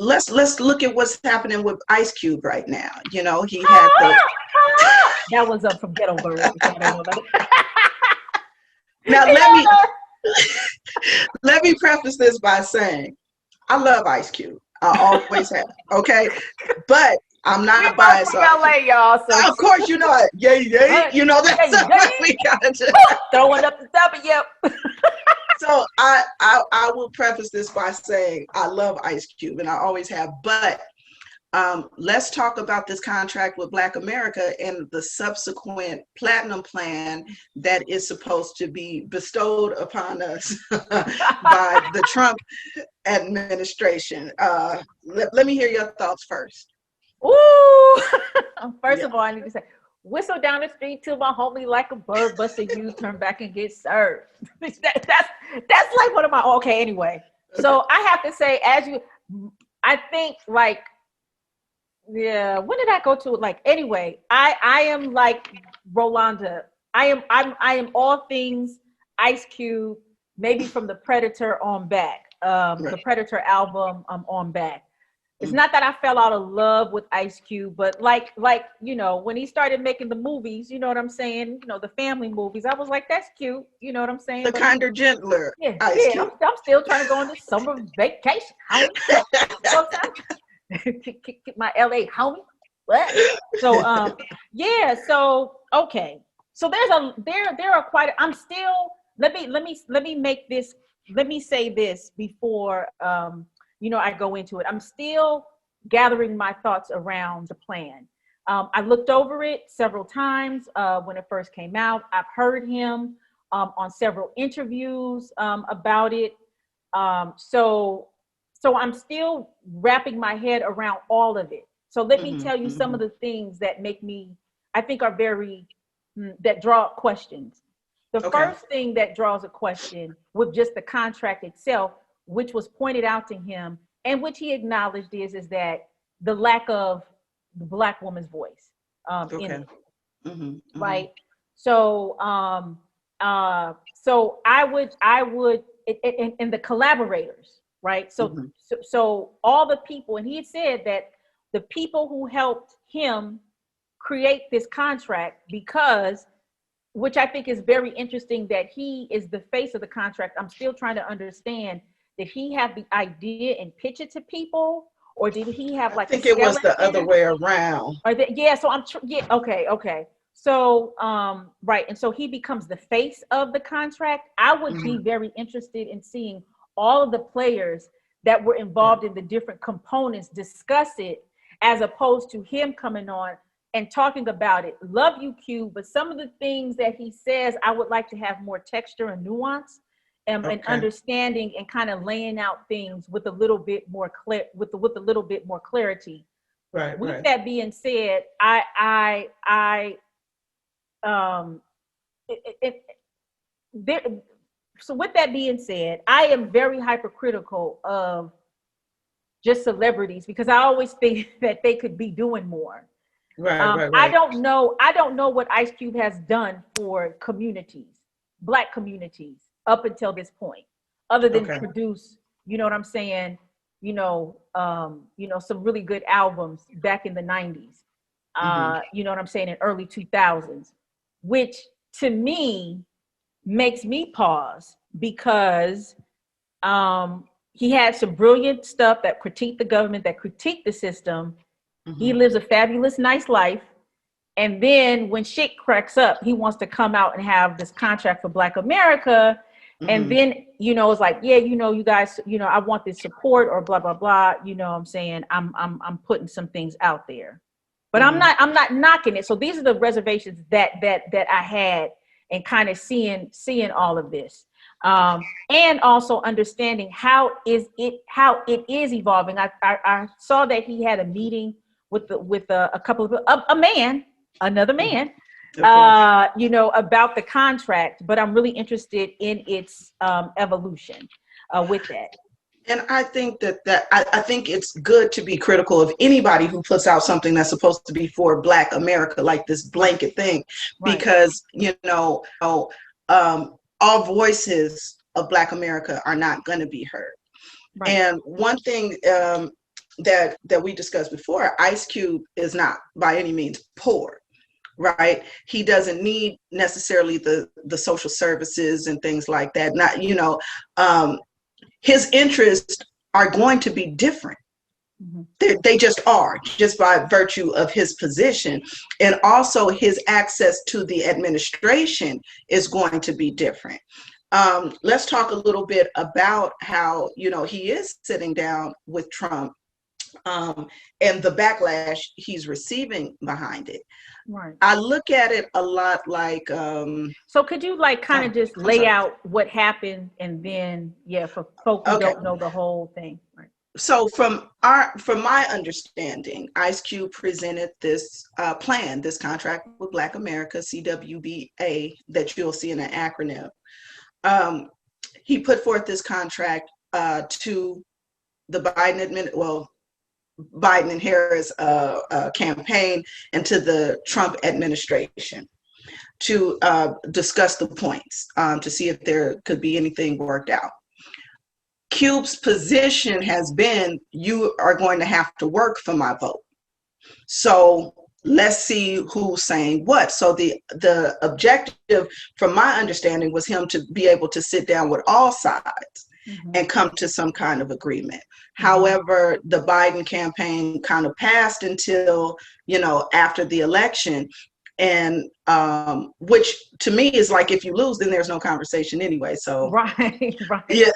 let's look at what's happening with Ice Cube right now. You know, he had the that was up from Ghetto Bird. I don't know about it. Now let me preface this by saying I love Ice Cube. I always have. Okay, but I'm not biased. LA, y'all. So of course, you know it. Yay. You know that's what we gotta do. Throwing up the top of yep. So I will preface this by saying I love Ice Cube and I always have. But let's talk about this contract with Black America and the subsequent platinum plan that is supposed to be bestowed upon us by the Trump administration. Let me hear your thoughts first. Ooh! First of all, I need to say, whistle down the street to my homie like a bird, bust a U, turn back and get served. that's like one of my, okay, anyway. So I have to say, I think like, yeah, when did I go to it? Like, anyway, I am like Rolanda. I am all things Ice Cube, maybe from the Predator on back, the Predator album on back. It's not that I fell out of love with Ice Cube, but like, you know, when he started making the movies, you know what I'm saying? You know, the family movies, I was like, that's cute. You know what I'm saying? The kinder, gentler Ice Cube. I'm still trying to go on this summer vacation. Get my LA homie. What? So so okay. So there are quite I'm still let me say this before you know I go into it. I'm still gathering my thoughts around the plan. I looked over it several times when it first came out. I've heard him on several interviews about it. So I'm still wrapping my head around all of it. So let me tell you some of the things that make me, I think are very, that draw questions. The first thing that draws a question with just the contract itself, which was pointed out to him and which he acknowledged is that the lack of the Black woman's voice in it, right? So, so I would, and the collaborators, right? So all the people, and he had said that the people who helped him create this contract, because, which I think is very interesting, that he is the face of the contract. I'm still trying to understand, did he have the idea and pitch it to people, or did he have like? I think it was the other way around. Okay. So right, and so he becomes the face of the contract. I would be very interested in seeing all of the players that were involved in the different components discuss it, as opposed to him coming on and talking about it. Love you, Q, but some of the things that he says, I would like to have more texture and nuance and understanding, and kind of laying out things with a little bit more with a little bit more clarity. Right. With that being said, so with that being said, I am very hypercritical of just celebrities, because I always think that they could be doing more. Right. I don't know what Ice Cube has done for communities, Black communities, up until this point, other than produce, you know what I'm saying, some really good albums back in the 90s, you know what I'm saying, in early 2000s, which to me makes me pause, because he had some brilliant stuff that critiqued the government, that critiqued the system. He lives a fabulous, nice life. And then when shit cracks up, he wants to come out and have this contract for Black America. And then, it's like, yeah, you guys, I want this support, or blah, blah, blah. You know what I'm saying? I'm putting some things out there, but I'm not knocking it. So these are the reservations that I had, and kind of seeing all of this. And also understanding how it is evolving. I saw that he had a meeting with a couple of another man, about the contract, but I'm really interested in its evolution with that. And I think that I think it's good to be critical of anybody who puts out something that's supposed to be for Black America, like this blanket thing, because all voices of Black America are not going to be heard. Right. And one thing that we discussed before, Ice Cube is not by any means poor, right? He doesn't need necessarily the social services and things like that. Not, his interests are going to be different. They just are, just by virtue of his position. And also his access to the administration is going to be different. Let's talk a little bit about how, he is sitting down with Trump, and the backlash he's receiving behind it. Right. I look at it a lot like. So could you kind of just lay out what happened, and then, for folks who don't know the whole thing. Right. So from my understanding, Ice Cube presented this plan, this contract with Black America, CWBA, that you'll see in an acronym. He put forth this contract to the Biden and Harris campaign, and to the Trump administration, to discuss the points, to see if there could be anything worked out. Cube's position has been, you are going to have to work for my vote. So let's see who's saying what. So the objective, from my understanding, was him to be able to sit down with all sides and come to some kind of agreement. However, the Biden campaign kind of passed until, after the election. And which to me is like, if you lose, then there's no conversation anyway. So right. Yeah.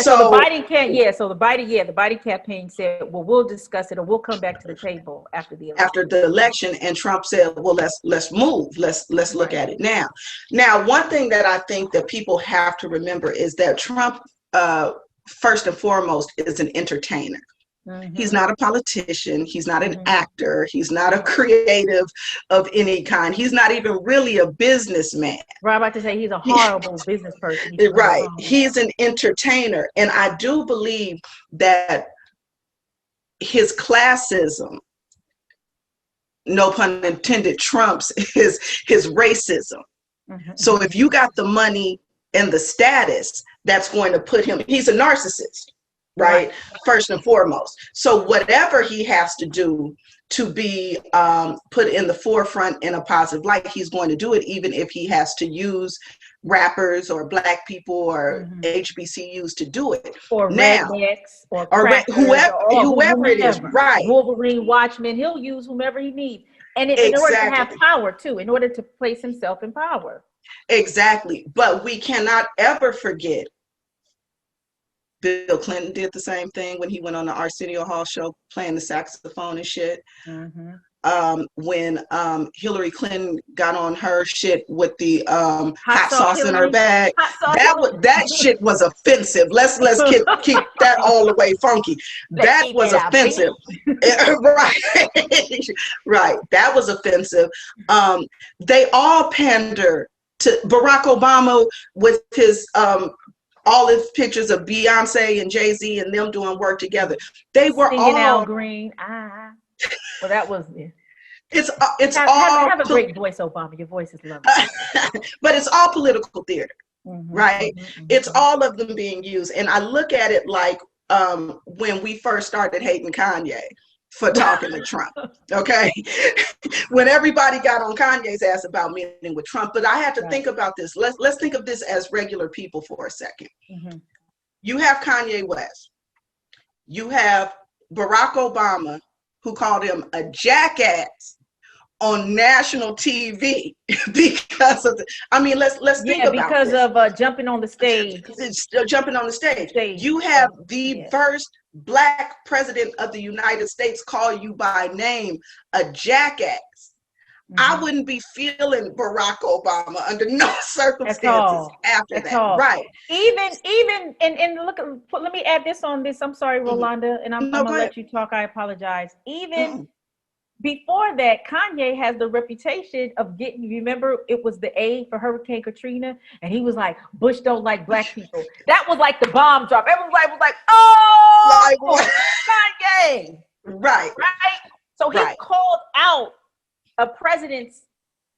So the Biden campaign said, well, we'll discuss it, or we'll come back to the table after the election. After the election, and Trump said, well, let's move. Let's look at it now. Now, one thing that I think that people have to remember is that Trump, first and foremost, is an entertainer. He's not a politician. He's not an actor. He's not a creative of any kind. He's not even really a businessman. Right, I'm about to say he's a horrible business person. Right. He's an entertainer. And I do believe that his classism, no pun intended, trumps his racism. So if you got the money and the status, that's going to put him, he's a narcissist. Right, first and foremost. So whatever he has to do to be put in the forefront in a positive light, he's going to do it, even if he has to use rappers or Black people or HBCUs to do it. Or rednecks, or whoever it is, right? Wolverine Watchmen, he'll use whomever he needs. And in order to have power too, in order to place himself in power. Exactly. But we cannot ever forget, Bill Clinton did the same thing when he went on the Arsenio Hall show playing the saxophone and shit. When Hillary Clinton got on her shit with the hot sauce in her bag, that shit was offensive. Let's keep that all the way funky. That was offensive. Right. That was offensive. They all pander to Barack Obama with his all his pictures of Beyonce and Jay-Z and them doing work together. They were singing all Al Green. Well, that was it. It's all have a great voice, Obama. Your voice is lovely. But it's all political theater, right? It's all of them being used. And I look at it like when we first started hating Kanye for talking to Trump, okay? When everybody got on Kanye's ass about meeting with Trump. But I had to think about this. Let's think of this as regular people for a second. You have Kanye West. You have Barack Obama, who called him a jackass on national TV because of let's think about because this. Of jumping on the stage. Jumping on the stage. You have the first Black president of the United States call you by name a jackass. I wouldn't be feeling Barack Obama under no circumstances after that. Right. Even and look, let me add this on this. I'm sorry, Rolanda, and I'm gonna let you talk. I apologize. Even before that, Kanye has the reputation of getting, remember, it was the aid for Hurricane Katrina, and he was like, Bush don't like Black people. That was like the bomb drop. Everybody was like, oh, Kanye. Right. So he called out a president's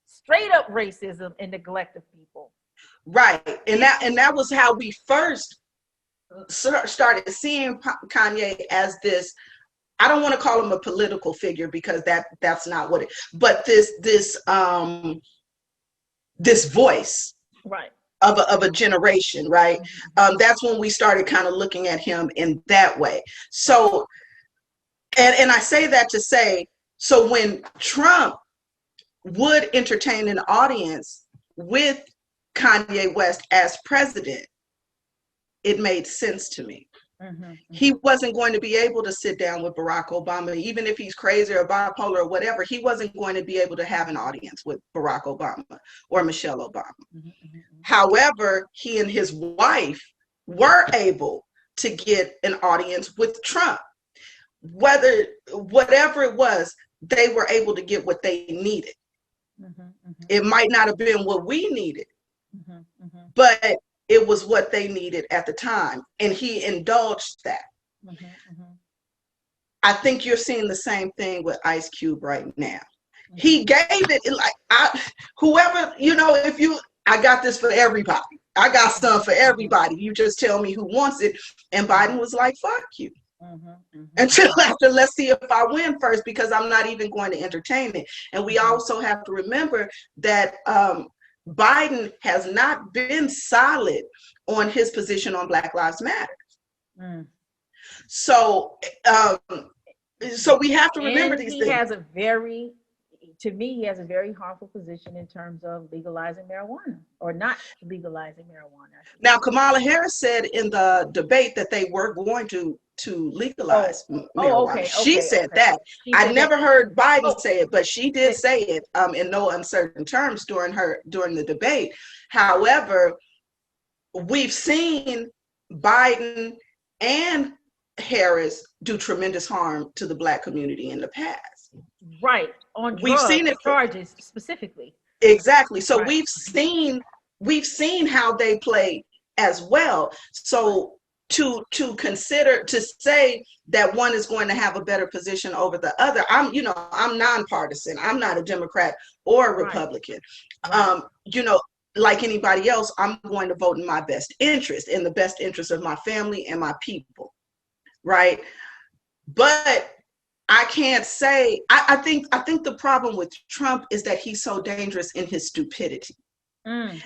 straight up racism and neglect of people. Right. And that was how we first started seeing Kanye as this, I don't want to call him a political figure because that's not what it, but this voice Right. of a generation, right? That's when we started kind of looking at him in that way. So, and I say that to say, so when Trump would entertain an audience with Kanye West as president, it made sense to me. He wasn't going to be able to sit down with Barack Obama, even if he's crazy or bipolar or whatever. He wasn't going to be able to have an audience with Barack Obama or Michelle Obama. However, he and his wife were able to get an audience with Trump. Whatever it was, they were able to get what they needed. It might not have been what we needed, but it was what they needed at the time, and he indulged that. I think you're seeing the same thing with Ice Cube right now. He gave it like, whoever, I got this for everybody. I got some for everybody. You just tell me who wants it. And Biden was like, fuck you. Until after, let's see if I win first, because I'm not even going to entertain it. And we also have to remember that Biden has not been solid on his position on Black Lives Matter. So we have to remember these things. To me, he has a very harmful position in terms of legalizing marijuana or not legalizing marijuana. Now, Kamala Harris said in the debate that they were going to legalize marijuana. Okay, she said that. I never heard Biden say it, but she did say it in no uncertain terms during the debate. However, we've seen Biden and Harris do tremendous harm to the Black community in the past. Right. We've seen it charges specifically. Exactly. So we've seen how they play as well. So to consider, to say that one is going to have a better position over the other, I'm nonpartisan. I'm not a Democrat or a Republican. Like anybody else, I'm going to vote in my best interest, in the best interest of my family and my people. Right. But I can't say, I think the problem with Trump is that he's so dangerous in his stupidity. And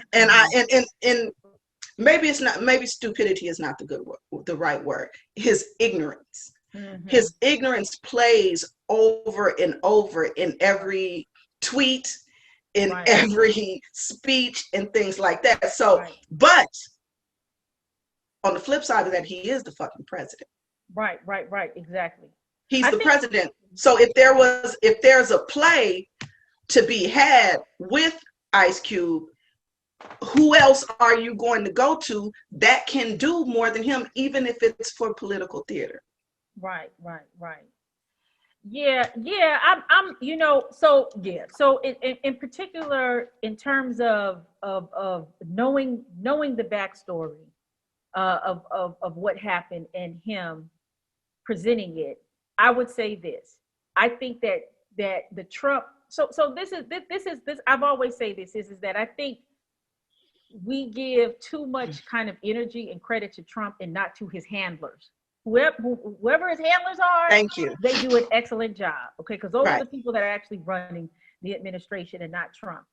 maybe stupidity is not the right word. His ignorance. His ignorance plays over and over in every tweet, in every speech and things like that. So, but on the flip side of that, he is the fucking president. Right, exactly. He's the president. So if there's a play to be had with Ice Cube, who else are you going to go to that can do more than him, even if it's for political theater? Right. Yeah. So in particular, in terms of knowing the backstory of what happened and him presenting it, I would say this. I think that the Trump. So this is I've always say this is that I think we give too much kind of energy and credit to Trump and not to his handlers. Whoever his handlers are, thank you. They do an excellent job. Okay, because those are the people that are actually running the administration and not Trump.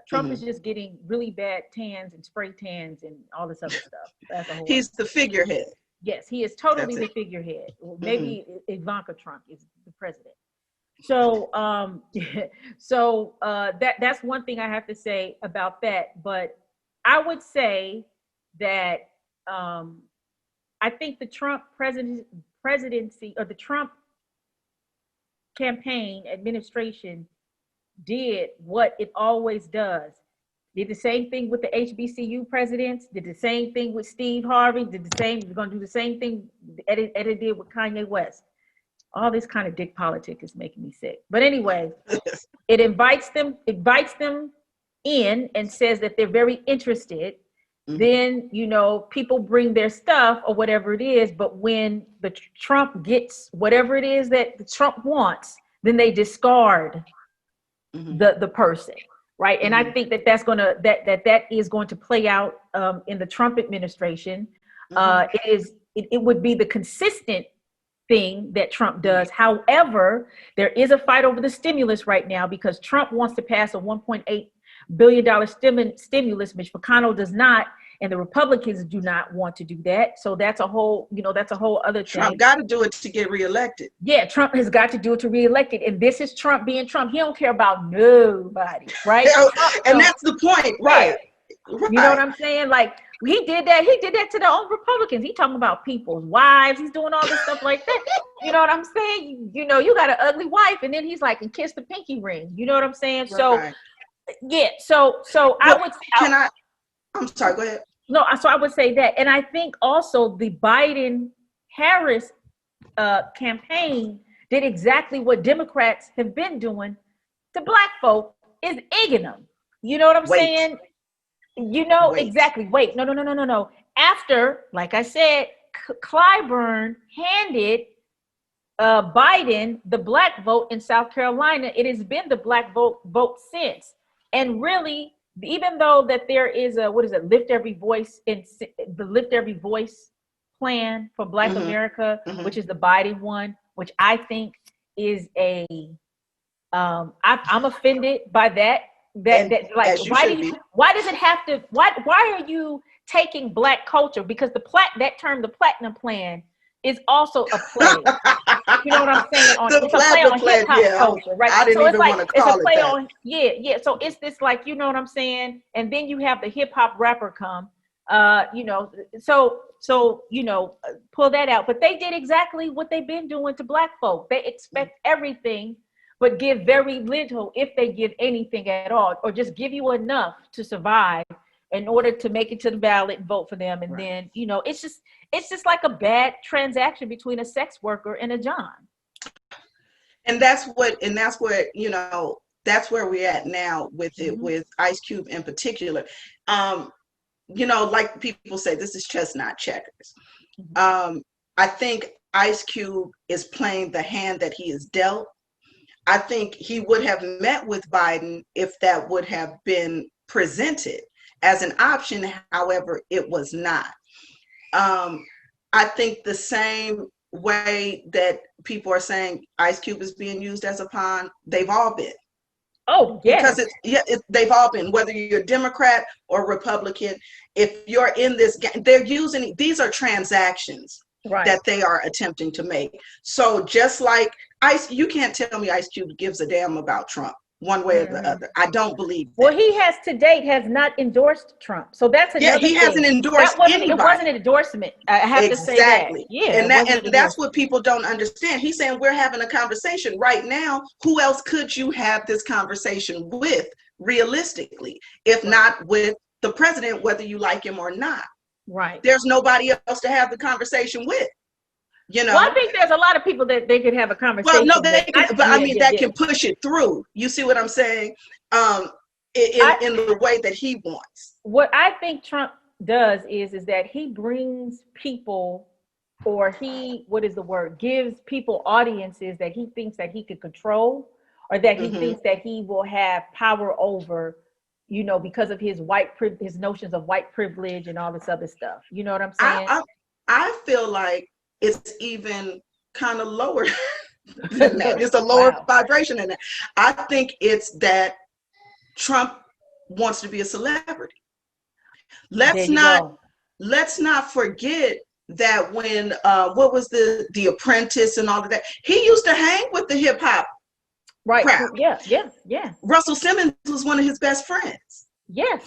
Trump is just getting really bad tans and spray tans and all this other stuff. He's the figurehead. Yes, he is totally the figurehead. Maybe Ivanka Trump is the president. So, that's one thing I have to say about that. But I would say that I think the Trump presidency or the Trump campaign administration did what it always does. Did the same thing with the HBCU presidents, did the same thing with Steve Harvey, we're going to do the same thing Eddie did with Kanye West. All this kind of dick politic is making me sick. But anyway, it invites them in and says that they're very interested. Then, people bring their stuff or whatever it is. But when the Trump gets whatever it is that the Trump wants, then they discard the person. Right. And I think that is going to play out in the Trump administration. It would be the consistent thing that Trump does. However, there is a fight over the stimulus right now because Trump wants to pass a $1.8 billion stimulus, Mitch McConnell does not, and the Republicans do not want to do that. So that's a whole other thing. Trump got to do it to get reelected. Yeah, Trump has got to do it to reelect it. And this is Trump being Trump. He don't care about nobody, right? And that's the point, right? You know what I'm saying? Like, he did that to their own Republicans. He talking about people's wives. He's doing all this stuff like that. You know what I'm saying? You got an ugly wife, and then he's like, and kiss the pinky ring. You know what I'm saying? Right. So, yeah. So I'm sorry. Go ahead. No, so I would say that, and I think also the Biden-Harris campaign did exactly what Democrats have been doing to Black folk, is egging them. You know what I'm saying? Exactly. Wait, no. After, like I said, Clyburn handed Biden the Black vote in South Carolina, it has been the Black vote since. And really, even though that there is a Lift Every Voice the Lift Every Voice plan for Black America, which is the Biden one, which I think is I'm offended by that. Why does it have to? Why are you taking Black culture? Because the Platinum Plan is also a play. You know what I'm saying? It's a play on hip hop culture, right? I didn't even want to call it that. Yeah. So it's this, like, you know what I'm saying? And then you have the hip hop rapper come, so pull that out. But they did exactly what they've been doing to Black folk. They expect everything, but give very little, if they give anything at all, or just give you enough to survive in order to make it to the ballot and vote for them. And then, it's just like a bad transaction between a sex worker and a John. And that's where we're at now with it, with Ice Cube in particular. Like people say, this is chestnut checkers. I think Ice Cube is playing the hand that he is dealt. I think he would have met with Biden if that would have been presented as an option. However, it was not. I think the same way that people are saying Ice Cube is being used as a pawn, they've all been. Oh, yes. Because they've all been, whether you're Democrat or Republican, if you're in this, they're using, these are transactions that they are attempting to make. So just like you can't tell me Ice Cube gives a damn about Trump one way or the other. I don't believe that. Well, he has to date has not endorsed Trump. So that's another thing. Hasn't endorsed anybody. It wasn't an endorsement. I have to say that. Yeah. And that's what people don't understand. He's saying we're having a conversation right now. Who else could you have this conversation with realistically, if not with the president, whether you like him or not? Right. There's nobody else to have the conversation with. Well, I think there's a lot of people that they could have a conversation. Well, no, that can push it through. You see what I'm saying? In the way that he wants. What I think Trump does is that he brings people, or gives people audiences that he thinks that he could control, or that he thinks that he will have power over, because of his his notions of white privilege and all this other stuff. You know what I'm saying? I feel like it's even kind of lower than that. It's a lower vibration than that. I think it's that Trump wants to be a celebrity. Let's not forget that when what was the Apprentice and all of that, he used to hang with the hip hop crowd. Yeah. Russell Simmons was one of his best friends. Yes.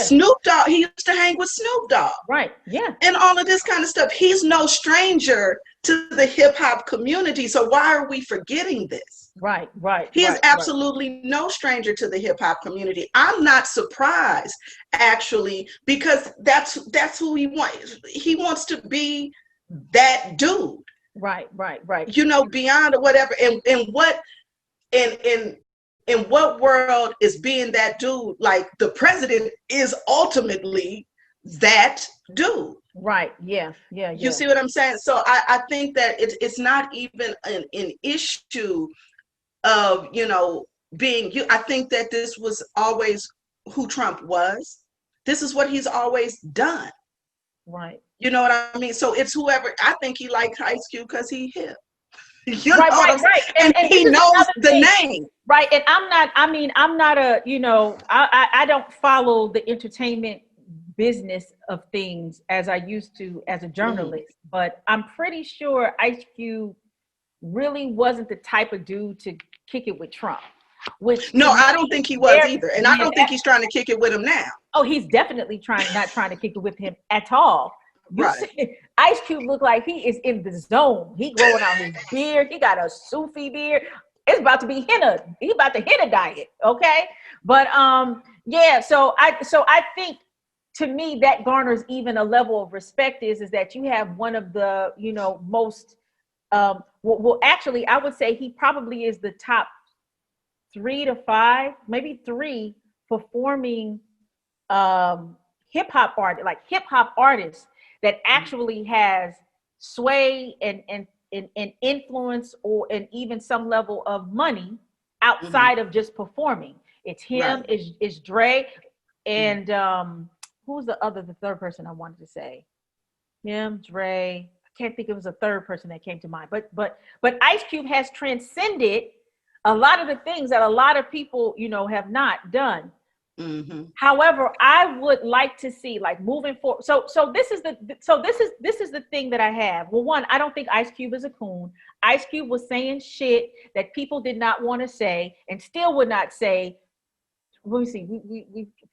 Snoop Dogg. He used to hang with Snoop Dogg. Right. Yeah. And all of this kind of stuff. He's no stranger to the hip hop community. So why are we forgetting this? Right. He is absolutely no stranger to the hip hop community. I'm not surprised, actually, because that's who he wants. He wants to be that dude. Right. Beyond or whatever. In what world is being that dude? Like, the president is ultimately that dude. Right. Yeah. You see what I'm saying? So I think that it's not even an issue of, being you. I think that this was always who Trump was. This is what he's always done. Right. You know what I mean? So it's whoever. I think he likes Ice Cube because he hip. You know Right, what I'm right, saying? right. And And this he is knows another the thing. name. Right. And I'm not a, I don't follow the entertainment business of things as I used to as a Mhm. journalist, but I'm pretty sure Ice Cube really wasn't the type of dude to kick it with Trump, which to No, me, I don't think he was there, either, and I yeah, don't think he's trying to kick it with him now. oh, he's definitely not trying to kick it with him at all. You Right. see, Ice Cube look like he is in the zone. He growing out his beard. He got a Sufi beard. It's about to be henna. He about to henna diet. Okay, but yeah. So I think to me that garners even a level of respect is that you have one of the most well actually I would say he probably is the top 3 to 5, maybe 3 performing hip hop artists that actually has sway and influence or and even some level of money Mhm. outside of just performing. It's him, Right. it's Dre, Mhm. and who's the third person I wanted to say? Him, Dre. I can't think it was a third person that came to mind. But Ice Cube has transcended a lot of the things that a lot of people, have not done. Mhm. However, I would like to see like moving forward. So this is the thing that I have. Well, one, I don't think Ice Cube is a coon. Ice Cube was saying shit that people did not want to say and still would not say. Let me see.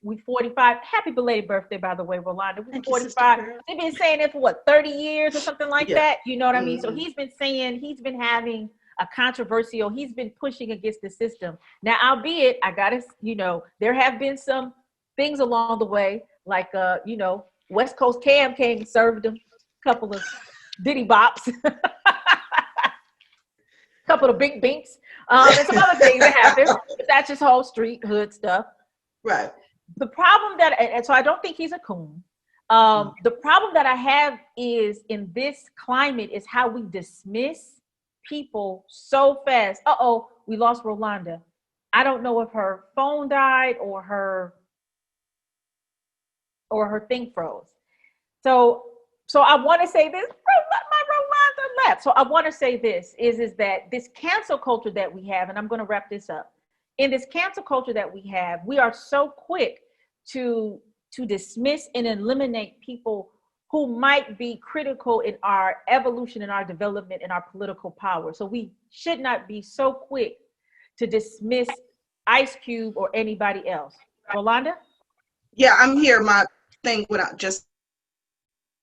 We 45. Happy belated birthday, by the way, Rolanda. We Thank you, Sister 45. Pearl. They've been saying it for what, 30 years or something like Yeah. that. You know what I mean? So Mhm. he's been having a controversial, he's been pushing against the system. Now, albeit, I gotta, there have been some things along the way, like West Coast Cam came and served him a couple of Diddy bops, couple of big binks, and some other things that happened. But that's just whole street hood stuff. Right. The problem that, and so I don't think he's a coon. Mhm. The problem that I have is in this climate is how we dismiss people so fast. Uh-oh, we lost Rolanda. I don't know if her phone died or her thing froze. So so I want to say this. My Rolanda left. So I want to say this is that this cancel culture that we have, and I'm going to wrap this up. In this cancel culture that we have, we are so quick to dismiss and eliminate people who might be critical in our evolution, in our development, in our political power. So we should not be so quick to dismiss Ice Cube or anybody else. Rolanda? Yeah, I'm here. My thing went out just.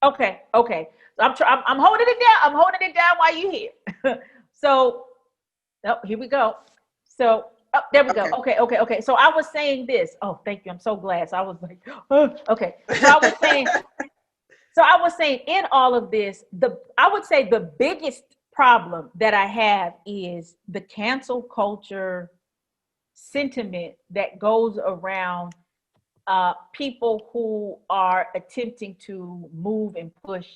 Okay, okay. So I'm holding it down. I'm holding it down while you here. So, oh, here we go. So, oh, there we go. Okay. Okay. So I was saying this. Oh, thank you. I'm so glad. So I was like, oh, okay. So I was saying in all of this, I would say the biggest problem that I have is the cancel culture sentiment that goes around people who are attempting to move and push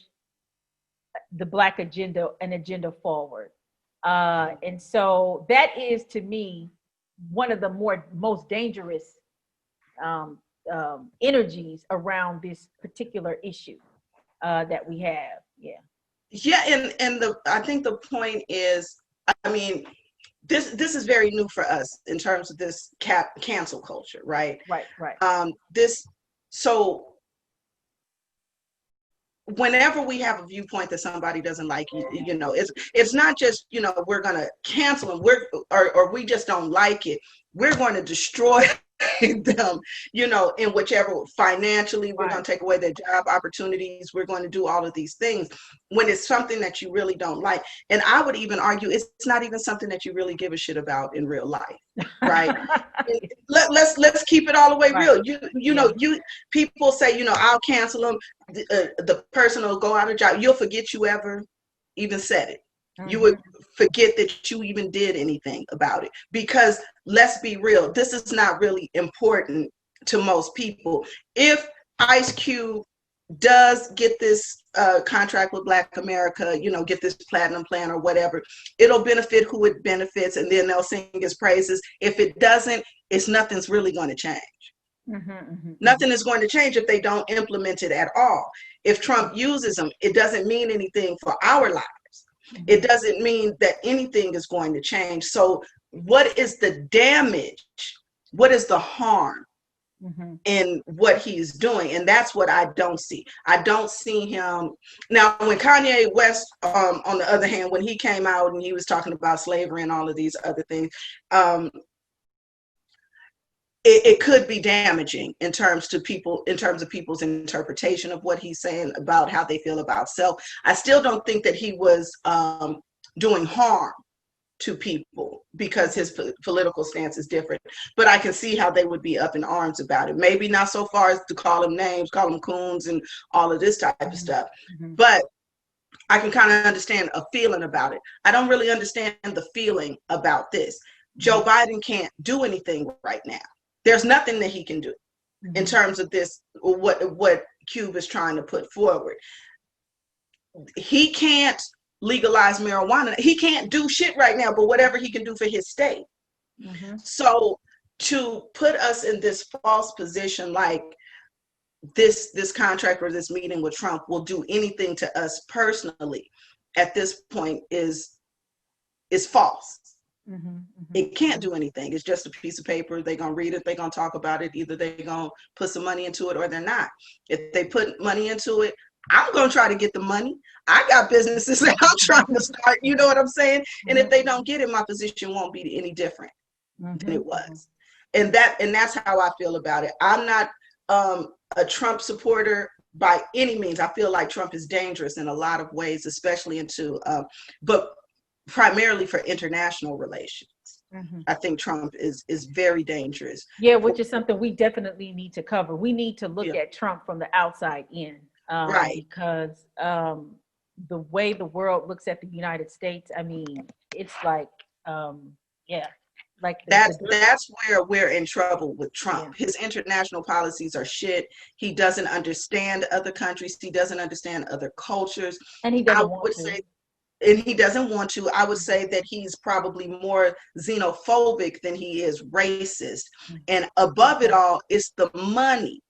the Black agenda, an agenda forward. And so that is to me one of the most dangerous um, energies around this particular issue that we have. Yeah. Yeah, and I think the point is, I mean, this is very new for us in terms of this cancel culture, right? Right. This so whenever we have a viewpoint that somebody doesn't like, it's not just we're gonna cancel them, or we just don't like it. We're going to destroy them, in whichever, financially, we're going Right. to take away their job opportunities. We're going to do all of these things when it's something that you really don't like. And I would even argue it's not even something that you really give a shit about in real life, right? Let's keep it all the way Right. real. Yeah. You people say, I'll cancel them. The person will go out of job. You'll forget you ever even said it. You would Mhm. forget that you even did anything about it, because let's be real, this is not really important to most people. If Ice Cube does get this contract with Black America, get this platinum plan or whatever, it'll benefit who it benefits, and then they'll sing his praises. If it doesn't, nothing's really going to change. Nothing is going to change if they don't implement it at all. If Trump uses them, it doesn't mean anything for our lives. It doesn't mean that anything is going to change. So what is the damage? What is the harm in what he's doing? And that's what I don't see. I don't see him. Now, when Kanye West, on the other hand, when he came out and he was talking about slavery and all of these other things, it could be damaging in terms of people's interpretation of what he's saying about how they feel about self. I still don't think that he was doing harm to people because his political stance is different, but I can see how they would be up in arms about it. Maybe not so far as to call him names, call him coons and all of this type of stuff, but I can kind of understand a feeling about it. I don't really understand the feeling about this. Joe Biden can't do anything right now. There's nothing that he can do in terms of this, what Cuba is trying to put forward. He can't legalize marijuana. He can't do shit right now, but whatever he can do for his state. So to put us in this false position, like this contract or this meeting with Trump will do anything to us personally at this point is false. It can't do anything. It's just a piece of paper. They're going to read it. They're going to talk about it. Either they're going to put some money into it or they're not. If they put money into it, I'm going to try to get the money. I got businesses that I'm trying to start. You know what I'm saying? And if they don't get it, my position won't be any different than it was. And that's how I feel about it. I'm not a Trump supporter by any means. I feel like Trump is dangerous in a lot of ways, especially but primarily for international relations. I think Trump is very dangerous. Yeah, which is something we definitely need to cover. We need to look at Trump from the outside in, right? Because the way the world looks at the United States, I mean, it's like, like that's where we're in trouble with Trump. His international policies are shit. He doesn't understand other countries. He doesn't understand other cultures. And he doesn't want to. And he doesn't want to. I would say that he's probably more xenophobic than he is racist. And above it all, it's the money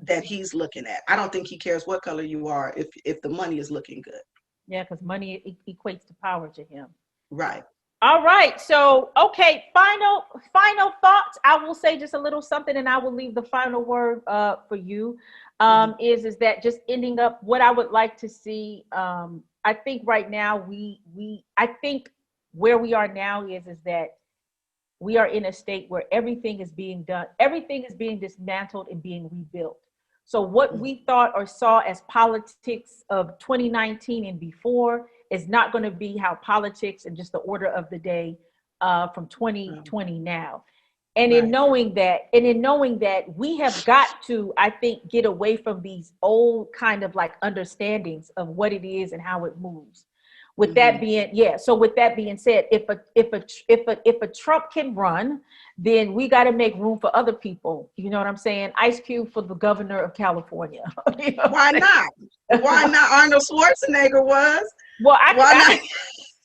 that he's looking at. I don't think he cares what color you are if the money is looking good. Yeah, because money equates to power to him. Right. All right. So, okay, final thoughts. I will say just a little something and I will leave the final word for you. Is that just ending up what I would like to see. I think right now I think where we are now is that we are in a state where everything is being done, everything is being dismantled and being rebuilt. So what we thought or saw as politics of 2019 and before is not going to be how politics and just the order of the day from 2020 now. And in knowing that we have got to, I think, get away from these old kind of like understandings of what it is and how it moves. With that being, so with that being said, if a Trump can run, then we got to make room for other people. You know what I'm saying? Ice Cube for the governor of California. You know Why not? Why not? Arnold Schwarzenegger was. Well,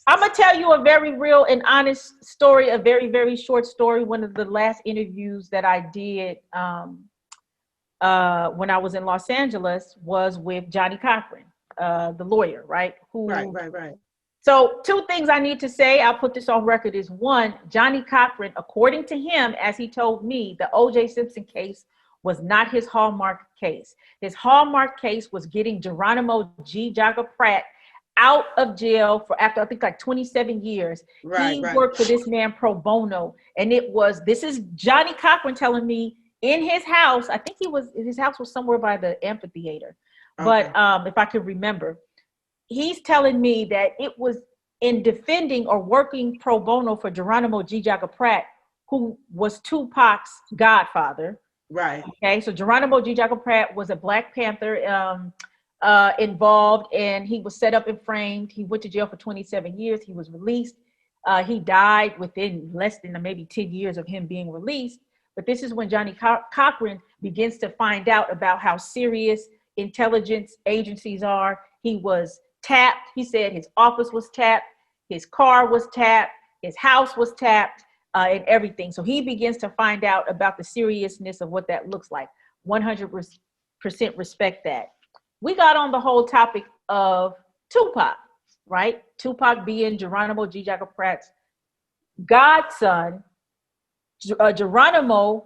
I'm going to tell you a very real and honest story, a very, very short story. One of the last interviews that I did when I was in Los Angeles was with Johnny Cochran, the lawyer, right? Right. So 2 things I need to say, I'll put this on record, is one, Johnny Cochran, according to him, as he told me, the O.J. Simpson case was not his hallmark case. His hallmark case was getting Geronimo G. Jaga Pratt out of jail for after I think like 27 years. He worked for this man pro bono. And this is Johnny Cochran telling me in his house, I think his house was somewhere by the amphitheater. Okay. But if I could remember, he's telling me that it was in defending or working pro bono for Geronimo G. Jaga Pratt, who was Tupac's godfather. Right. Okay. So Geronimo G. Jaga Pratt was a Black Panther involved, and he was set up and framed. He went to jail for 27 years. He was released. He died within less than maybe 10 years of him being released. But this is when Johnny Cochran begins to find out about how serious intelligence agencies are. He was tapped. He said his office was tapped. His car was tapped. His house was tapped. and everything. So he begins to find out about the seriousness of what that looks like. 100% respect that. We got on the whole topic of Tupac, right? Tupac being Geronimo G. Jacob Pratt's godson. Geronimo,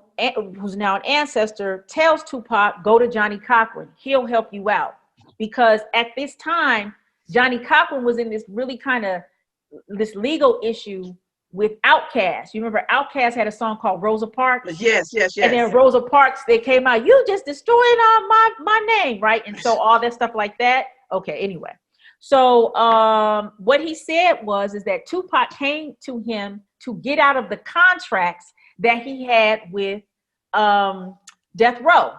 who's now an ancestor, tells Tupac, go to Johnny Cochran. He'll help you out. Because at this time, Johnny Cochran was in this really kind of this legal issue with Outkast. You remember Outkast had a song called Rosa Parks? Yes. And then Rosa Parks, they came out, you just destroyed my name, right? And so all that stuff like that. Okay, anyway. So what he said is that Tupac came to him to get out of the contracts that he had with Death Row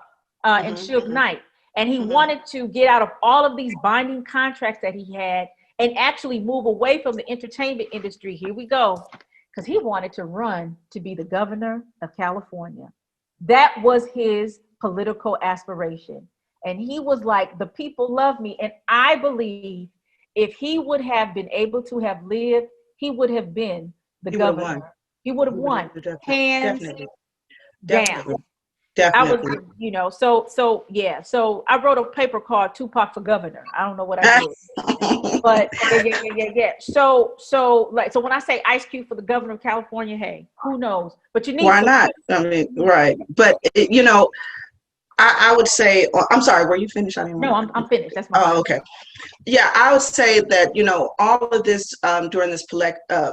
and Suge Knight. And he wanted to get out of all of these binding contracts that he had and actually move away from the entertainment industry. Here we go. Because he wanted to run to be the governor of California. That was his political aspiration. And he was like, the people love me. And I believe if he would have been able to have lived, he would have been the governor. He would have won. Hands down. Definitely. I was, so yeah. So I wrote a paper called Tupac for Governor. I don't know what I did, but yeah. So when I say Ice Cube for the governor of California, hey, who knows? But you need. Why not? I mean, right. But I would say, I'm sorry, were you finished? No, I'm finished. That's my. Oh, okay. Yeah, I would say that, all of this during this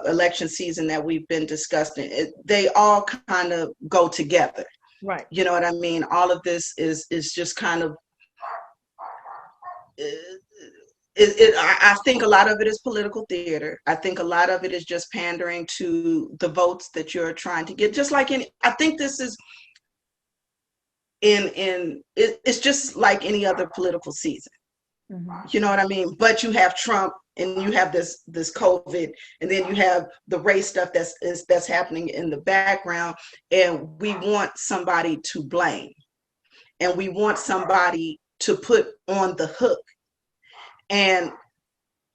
election season that we've been discussing, they all kind of go together. Right. You know what I mean? All of this is just kind of, I think a lot of it is political theater. I think a lot of it is just pandering to the votes that you're trying to get. Just like I think this is it's just like any other political season. You know what I mean? But you have Trump and you have this COVID, and then you have the race stuff that's happening in the background, and we want somebody to blame, and we want somebody to put on the hook, and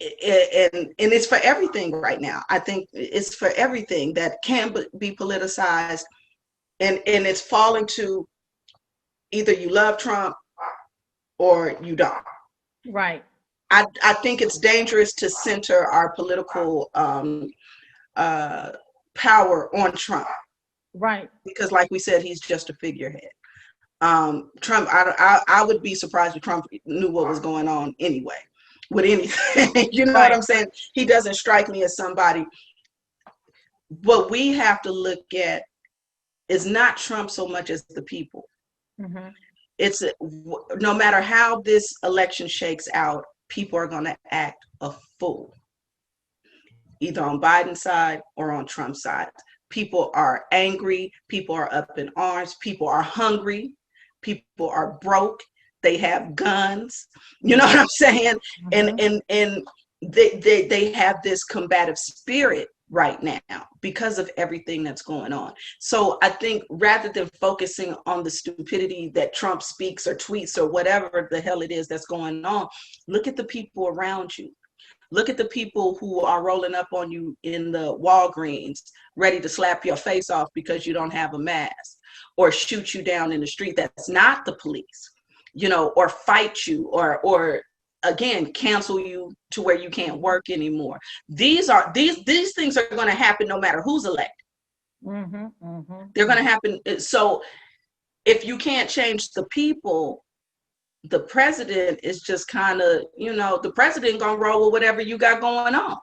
it's for everything right now. I think it's for everything that can be politicized, and it's falling to either you love Trump or you don't. Right. I think it's dangerous to center our political power on Trump. Right. Because like we said, he's just a figurehead. Trump, I would be surprised if Trump knew what was going on anyway with anything. You know what I'm saying? He doesn't strike me as somebody. What we have to look at is not Trump so much as the people. It's no matter how this election shakes out, people are going to act a fool, either on Biden's side or on Trump's side. People are angry. People are up in arms. People are hungry. People are broke. They have guns. You know what I'm saying? And they have this combative spirit right now because of everything that's going on. So I think rather than focusing on the stupidity that Trump speaks or tweets or whatever the hell it is that's going on, look at the people around you. Look at the people who are rolling up on you in the Walgreens, ready to slap your face off because you don't have a mask, or shoot you down in the street. That's not the police, or fight you, or again, cancel you to where you can't work anymore. These things are going to happen no matter who's elected. They're going to happen. So if you can't change the people, the president is just kind of, the president going to roll with whatever you got going on.